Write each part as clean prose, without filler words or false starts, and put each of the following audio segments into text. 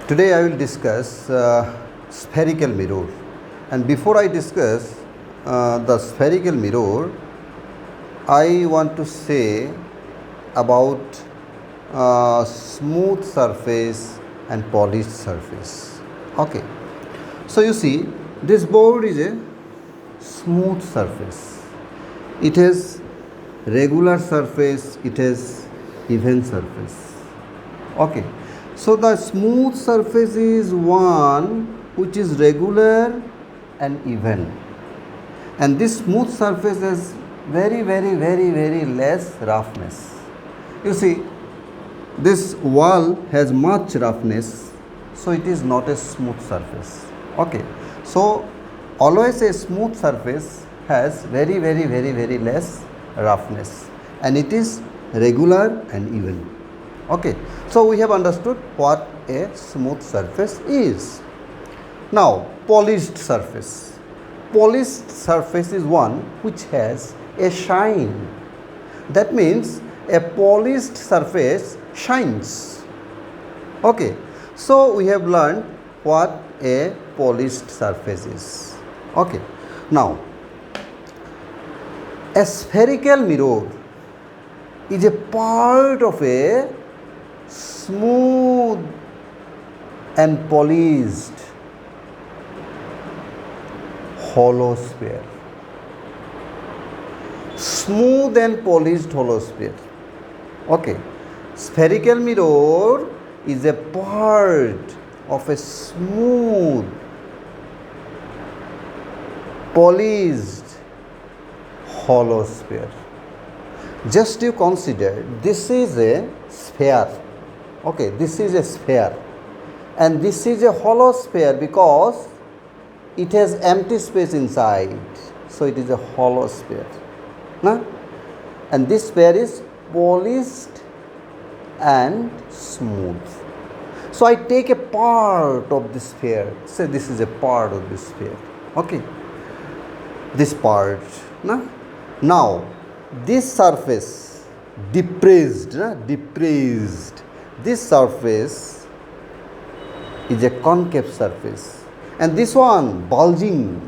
Today I will discuss spherical mirror, and before I discuss the spherical mirror, I want to say about smooth surface and polished surface. Okay, so you see this board is a smooth surface. It has regular surface, it has even surface. Okay, so the smooth surface is one which is regular and even, and this smooth surface has very less roughness. You see, this wall has much roughness, so it is not a smooth surface. Okay, so always a smooth surface has very less roughness, and it is regular and even. Okay, so we have understood what a smooth surface is. Now, polished surface. Polished surface is one which has a shine. That means a polished surface shines. Okay, so we have learned what a polished surface is. Okay, now a spherical mirror is a part of a smooth and polished hollow sphere. Smooth and polished hollow sphere. Okay, spherical mirror is a part of a smooth, polished hollow sphere. Just you consider, this is a sphere. Okay, this is a sphere, and this is a hollow sphere because it has empty space inside, so it is a hollow sphere. And this sphere is polished and smooth. So I take a part of this sphere, say this is a part of this sphere. Okay, this part. Now this surface depressed, this surface is a concave surface, and this one bulging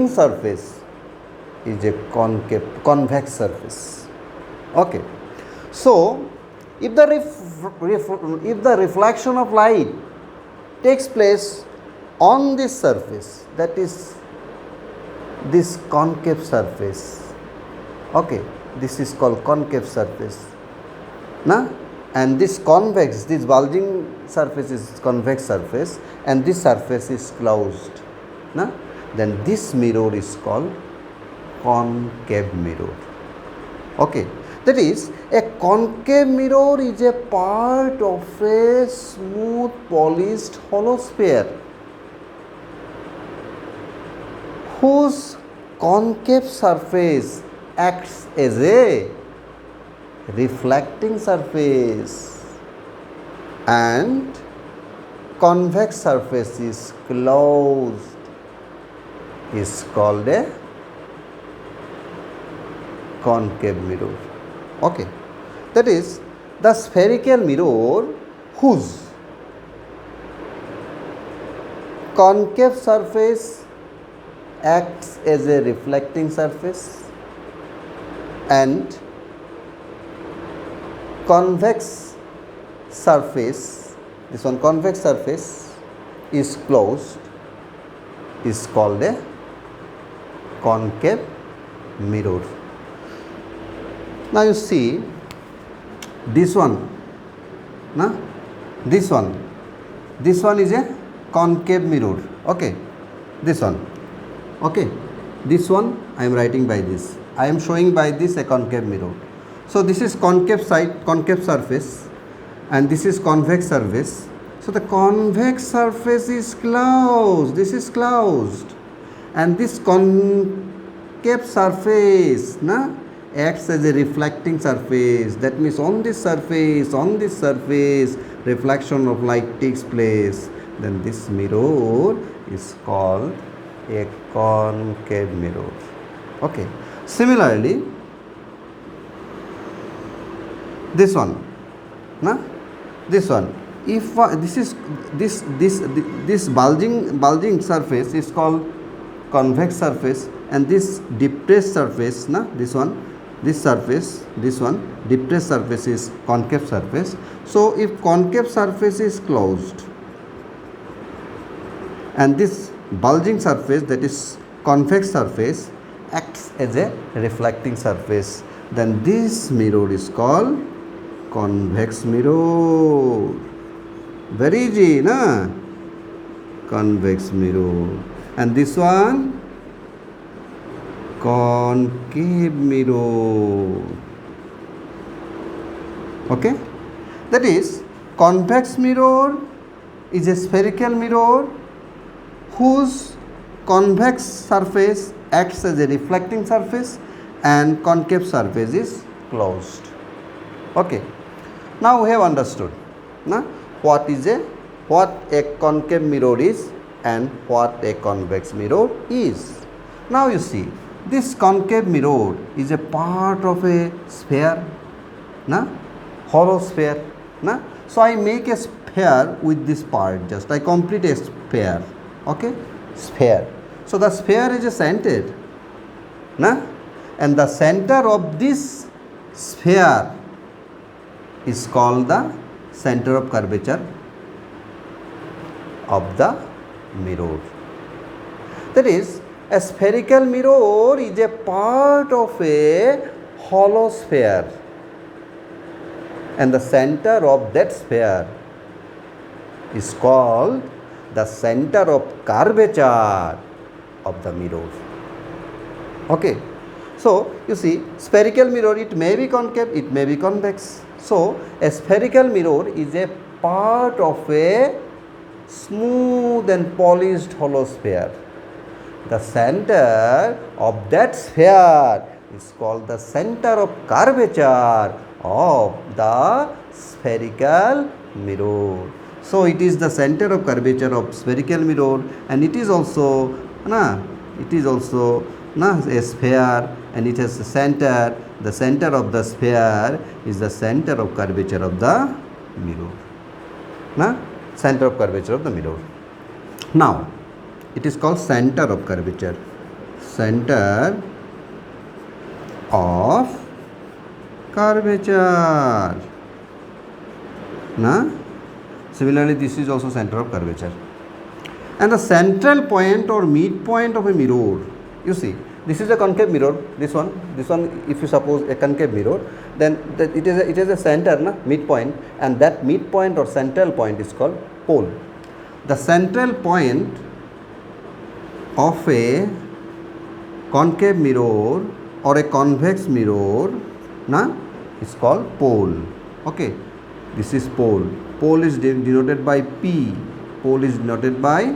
surface is a convex surface. Okay, so if the reflection of light takes place on this surface, that is this concave surface. Okay, this is called concave surface. And this convex, this bulging surface is convex surface, and this surface is closed. Then this mirror is called concave mirror. Okay, that is, a concave mirror is a part of a smooth polished hollow sphere whose concave surface acts as a reflecting surface and convex surface is closed, is called a concave mirror. Okay, that is, the spherical mirror whose concave surface acts as a reflecting surface and convex surface, this one convex surface is closed, is called a concave mirror. Now you see this one, this one is a concave mirror. Okay, this one. Okay, this one I am writing by this, I am showing by this a concave mirror. So this is concave side, concave surface, and this is convex surface. So the convex surface is closed, this is closed, and this concave surface acts as a reflecting surface. That means on this surface reflection of light takes place. Then this mirror is called a concave mirror. Okay, similarly this one, this one, if this bulging surface is called convex surface, and this depressed surface, this one depressed surface is concave surface. So if concave surface is closed and this bulging surface, that is convex surface, acts as a reflecting surface, then this mirror is called convex mirror. Very easy, na? Convex mirror. And this one, concave mirror. Okay, that is, convex mirror is a spherical mirror whose convex surface acts as a reflecting surface and concave surface is closed. Okay, now we have understood what a concave mirror is and what a convex mirror is. Now you see, this concave mirror is a part of a sphere, hollow sphere. So I make a sphere with this part, just I complete a sphere. Okay, sphere. So the sphere is centered, and the center of this sphere is called the center of curvature of the mirror. That is, a spherical mirror is a part of a hollow sphere, and the center of that sphere is called the center of curvature of the mirror. Okay, so you see, spherical mirror, it may be concave, it may be convex. So a spherical mirror is a part of a smooth and polished hollow sphere. The center of that sphere is called the center of curvature of the spherical mirror. So it is the center of curvature of spherical mirror, and it is also a sphere, and it has a center. The center of the sphere is the center of curvature of the mirror. Center of curvature of the mirror. Now it is called center of curvature. Center of curvature. Similarly, this is also center of curvature. And the central point or midpoint of a mirror, you see, this is a concave mirror. This one, if you suppose a concave mirror, then it is a center, midpoint, and that midpoint or central point is called pole. The central point of a concave mirror or a convex mirror is called pole. Okay, this is pole. Pole is denoted by P. Pole is denoted by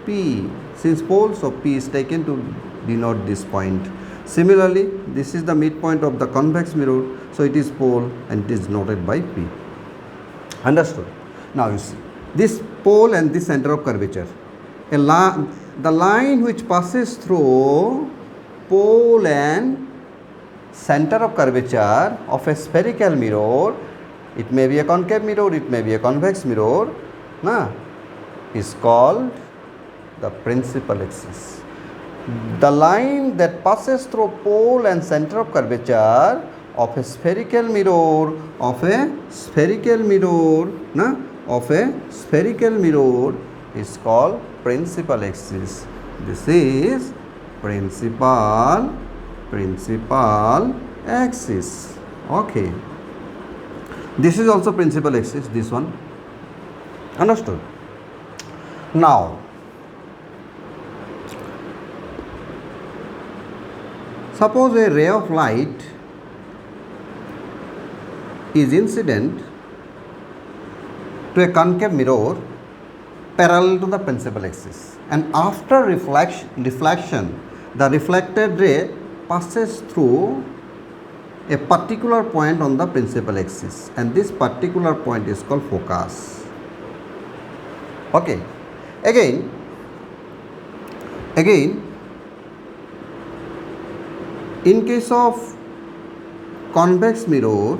P. Since pole, so P is taken to denote this point. Similarly, this is the midpoint of the convex mirror, so it is pole and it is denoted by P. Understood? Now you see, this pole and this center of curvature, the line which passes through pole and center of curvature of a spherical mirror, it may be a concave mirror, it may be a convex mirror, is called the principal axis. The line that passes through pole and center of curvature of a spherical mirror, is called principal axis. This is principal axis. Okay. This is also principal axis, this one. Understood? Now, suppose a ray of light is incident to a concave mirror parallel to the principal axis, and after reflection, the reflected ray passes through a particular point on the principal axis, and this particular point is called focus. Okay, again in case of convex mirror,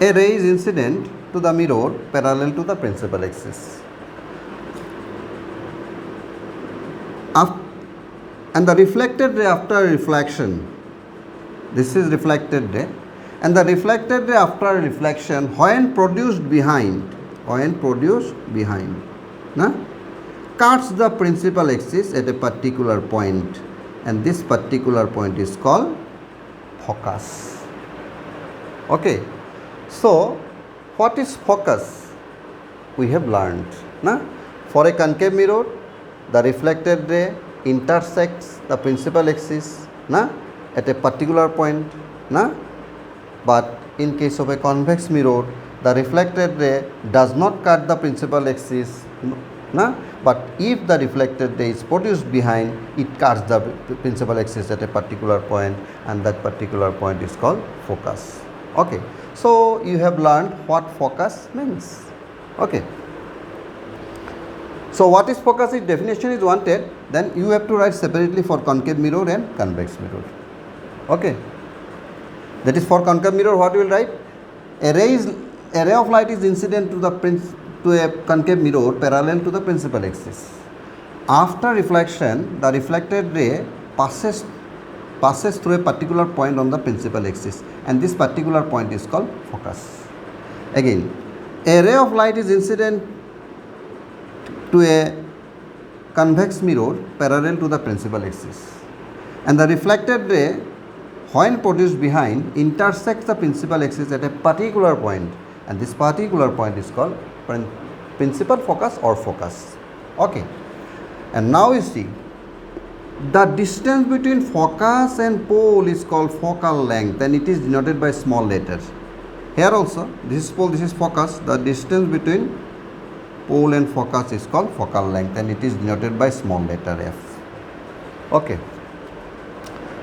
a ray is incident to the mirror parallel to the principal axis. And the reflected ray after reflection, this is reflected ray, and the reflected ray after reflection when produced behind, cuts the principal axis at a particular point, and this particular point is called focus. Okay, so what is focus? We have learned. For a concave mirror, the reflected ray intersects the principal axis at a particular point. But in case of a convex mirror, the reflected ray does not cut the principal axis. But if the reflected ray is produced behind, it cuts the principal axis at a particular point, and that particular point is called focus. Okay, so you have learned what focus means. Okay, so what is focus? If definition is wanted, then you have to write separately for concave mirror and convex mirror. Okay, that is for concave mirror. What you will write? A ray of light is incident to a concave mirror parallel to the principal axis. After reflection, the reflected ray passes through a particular point on the principal axis, and this particular point is called focus. Again, a ray of light is incident to a convex mirror parallel to the principal axis, and the reflected ray, when produced behind, intersects the principal axis at a particular point, and this particular point is called principal focus or focus. Okay, and now you see the distance between focus and pole is called focal length, and it is denoted by small letters. Here also, this is pole, this is focus. The distance between pole and focus is called focal length, and it is denoted by small letter f. Okay,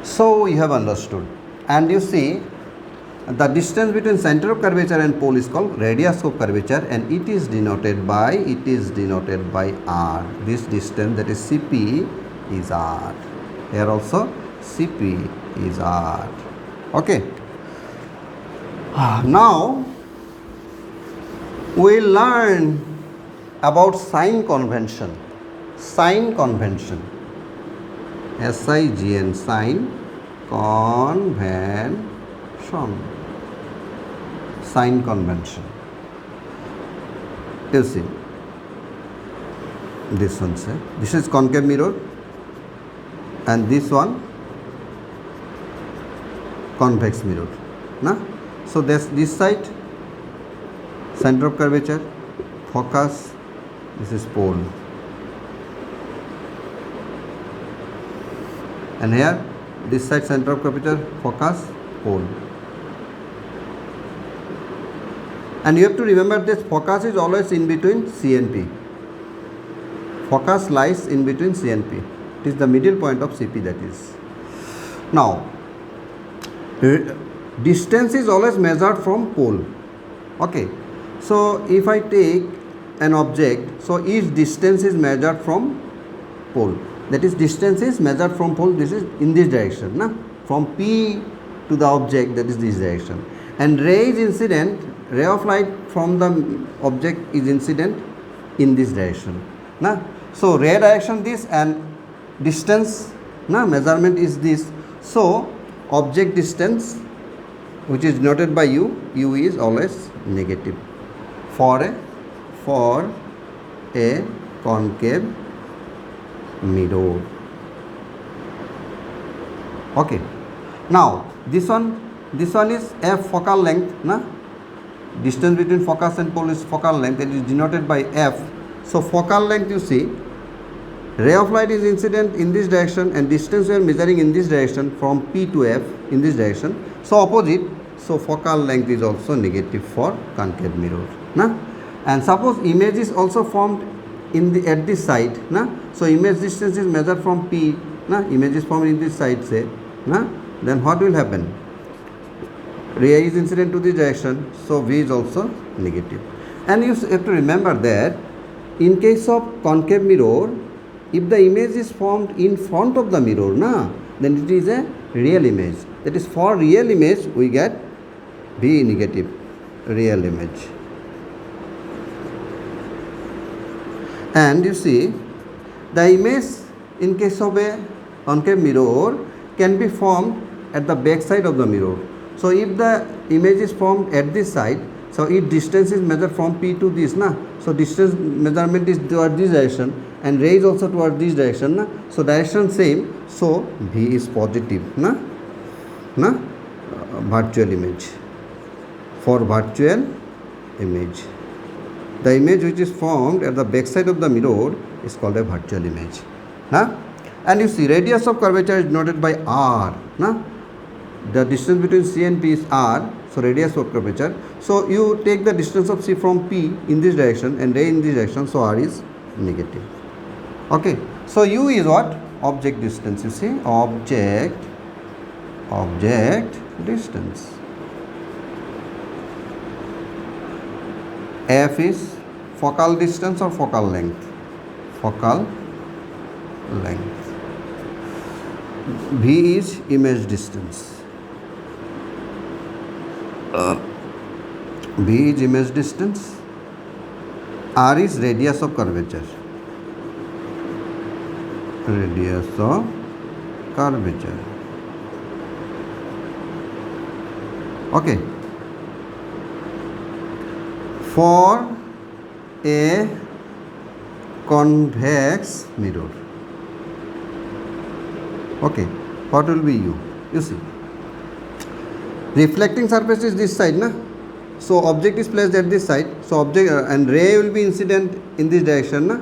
so you have understood, and you see the distance between center of curvature and pole is called radius of curvature, and it is denoted by r. This distance, that is Cp, is r. Here also Cp is r. Okay, now we learn about sign convention. Sign convention, SIGN, sign convention. Sign convention. You see, this one, say, this is concave mirror, and this one convex mirror. So this side center of curvature, focus, this is pole, and here this side center of curvature, focus, pole. And you have to remember this focus is always in between C and P. Focus lies in between C and P. It is the middle point of Cp, that is. Now, distance is always measured from pole. Okay, so if I take an object, so each distance is measured from pole. That is, distance is measured from pole. This is in this direction, from P to the object, that is this direction. And ray is incident, ray of light from the object is incident in this direction. So ray direction this, and distance measurement is this. So object distance, which is denoted by u is always negative for a concave mirror. Okay, now this one is f, focal length. Distance between focus and pole is focal length, it is denoted by f. So focal length, you see, ray of light is incident in this direction, and distance we are measuring in this direction from P to F in this direction. So opposite, so focal length is also negative for concave mirror. And suppose image is also formed at this side. So image distance is measured from P. Image is formed in this side, say. Then what will happen? Ray is incident to this direction, so V is also negative. And you have to remember that in case of concave mirror, if the image is formed in front of the mirror, then it is a real image. That is, for real image we get V negative, real image. And you see the image in case of a concave mirror can be formed at the back side of the mirror. So if the image is formed at this side, so if distance is measured from P to this, na, so distance measurement is toward this direction and ray is also toward this direction, na, so direction same, so V is positive, na, virtual image. For virtual image, the image which is formed at the back side of the mirror is called a virtual image, na. And you see radius of curvature is denoted by R, na. The distance between C and P is R, so radius of curvature. So you take the distance of C from P in this direction and ray in this direction, so R is negative. Okay, so U is what? Object distance. You see, object distance. F is focal distance or focal length? Focal length. V is image distance. V is image distance. R is radius of curvature. Radius of curvature. Okay. For a convex mirror. Okay, what will be U? You see, reflecting surface is this side, na? So object is placed at this side. So object and ray will be incident in this direction, na?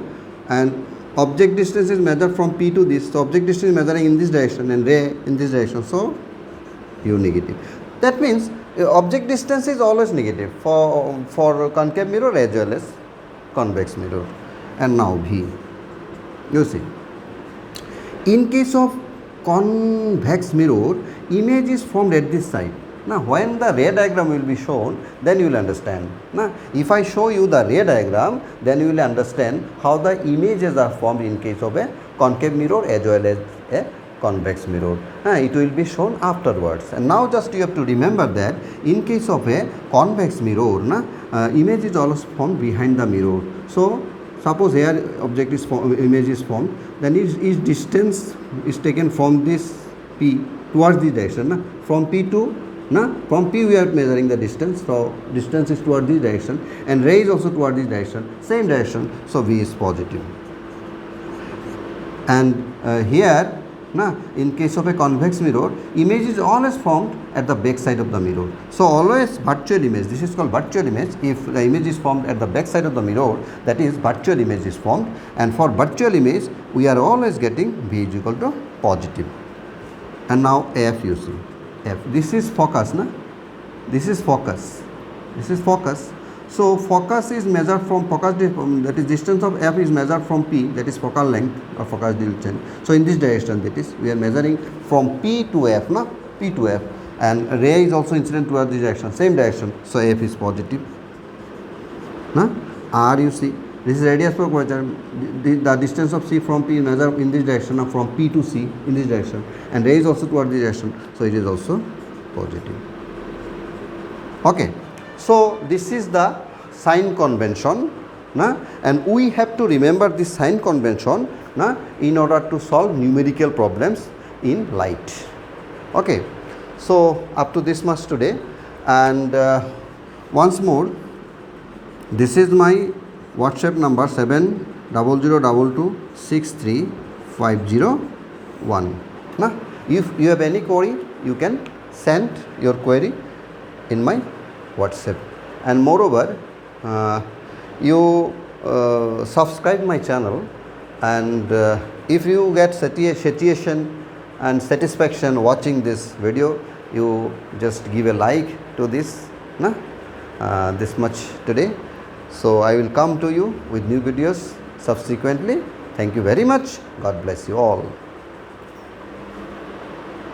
And object distance is measured from P to this. So object distance is measuring in this direction and ray in this direction. So U negative. That means object distance is always negative for concave mirror as well as convex mirror. And now V. You see, in case of convex mirror, image is formed at this side. Now when the ray diagram will be shown, then you will understand. Now if I show you the ray diagram, then you will understand how the images are formed in case of a concave mirror as well as a convex mirror. It will be shown afterwards. And now just you have to remember that in case of a convex mirror, image is always formed behind the mirror. So suppose here image is formed, then each distance is taken from this P towards this direction. From P to from P we are measuring the distance, so distance is toward this direction and ray is also toward this direction, same direction, so V is positive. And here, in case of a convex mirror, image is always formed at the back side of the mirror. So always virtual image, this is called virtual image. If the image is formed at the back side of the mirror, that is virtual image is formed. And for virtual image, we are always getting V is equal to positive. And now F you see. F. This is focus, this is focus. This is focus. So focus is measured from focus, that is distance of F is measured from P, that is focal length or focus dimension. So in this direction, that is we are measuring from P to F, P to F, and ray is also incident towards this direction, same direction. So F is positive. R you see, this is radius per curvature. The distance of C from P is measured in this direction, from P to C in this direction, and ray is also toward this direction, so it is also positive. Okay, so this is the sign convention, and we have to remember this sign convention in order to solve numerical problems in light. Okay, so up to this much today, and once more, this is my WhatsApp number 70022635001. If you have any query, you can send your query in my WhatsApp. And moreover, you subscribe my channel, and if you get satiation and satisfaction watching this video, you just give a like to this, this much today. So I will come to you with new videos subsequently. Thank you very much. God bless you all.